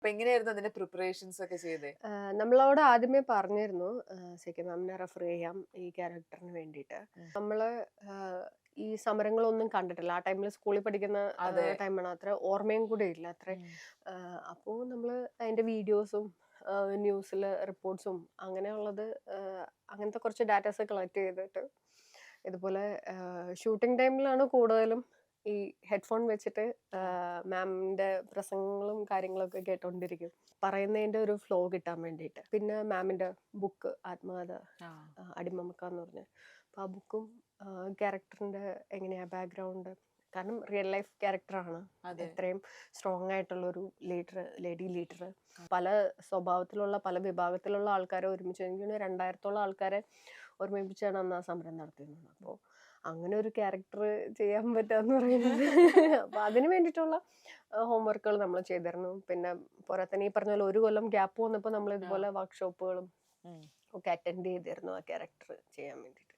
അപ്പൊ എങ്ങനെയായിരുന്നു അതിന്റെ പ്രിപ്പറേഷൻസ് ഒക്കെ ചെയ്തേ? നമ്മളോട് ആദ്യമേ പറഞ്ഞിരുന്നു സി.കെ മാമിനെ റെഫർ ചെയ്യാം ഈ ക്യാരക്ടറിന് വേണ്ടിയിട്ട്. ഉം. നമ്മള് ഈ സമരങ്ങളൊന്നും കണ്ടിട്ടില്ല. ആ ടൈമിൽ സ്കൂളിൽ പഠിക്കുന്ന അതെ. ടൈമാണ്. അത്ര ഓർമ്മയും കൂടെ ഇല്ല അത്രേ. ഉം. അപ്പോൾ നമ്മള് അതിന്റെ വീഡിയോസും ന്യൂസിലെ റിപ്പോർട്ട്സും അങ്ങനെയുള്ളത് അങ്ങനത്തെ കുറച്ച് ഡാറ്റാസ് കളക്ട് ചെയ്തിട്ട് ഇതുപോലെ ഷൂട്ടിംഗ് ടൈമിലാണ് കൂടുതലും ഈ ഹെഡ്ഫോൺ വെച്ചിട്ട് മാമിന്റെ പ്രസംഗങ്ങളും കാര്യങ്ങളൊക്കെ കേട്ടോണ്ടിരിക്കും. പറയുന്നതിന്റെ ഒരു ഫ്ലോ കിട്ടാൻ വേണ്ടിയിട്ട്. പിന്നെ മാമിന്റെ ബുക്ക് ആത്മകഥ ആ. അടിമമക്ക എന്ന് പറഞ്ഞ അപ്പൊ ആ ബുക്കും ക്യാരക്ടറിന്റെ എങ്ങനെയാ ബാക്ക്ഗ്രൗണ്ട്, കാരണം റിയൽ ലൈഫ് ക്യാരക്ടറാണ്. അതെ. എത്രയും സ്ട്രോങ് ആയിട്ടുള്ള ഒരു ലീഡർ, ലേഡി ലീഡർ, പല സ്വഭാവത്തിലുള്ള പല വിഭാഗത്തിലുള്ള ആൾക്കാരെ ഒരുമിച്ച്, എനിക്ക് 2000-ഓളം ആൾക്കാരെ ഒരുമിപ്പിച്ചാണ് അന്ന് ആ സമരം നടത്തിയിരുന്നത്. അപ്പോൾ അങ്ങനെ ഒരു ക്യാരക്ടർ ചെയ്യാൻ പറ്റാന്ന് പറയുന്നത് അപ്പൊ അതിന് വേണ്ടിയിട്ടുള്ള ഹോംവർക്കുകൾ നമ്മൾ ചെയ്തിരുന്നു. പിന്നെ പോരാത്തന്നെ ഈ പറഞ്ഞ പോലെ ഒരു കൊല്ലം ഗ്യാപ്പ് വന്നപ്പോൾ നമ്മൾ ആ. ഇതുപോലെ വർക്ക്ഷോപ്പുകളും ഉം. ഒക്കെ അറ്റൻഡ് ചെയ്തിരുന്നു ആ ക്യാരക്ടർ ചെയ്യാൻ വേണ്ടിയിട്ട്.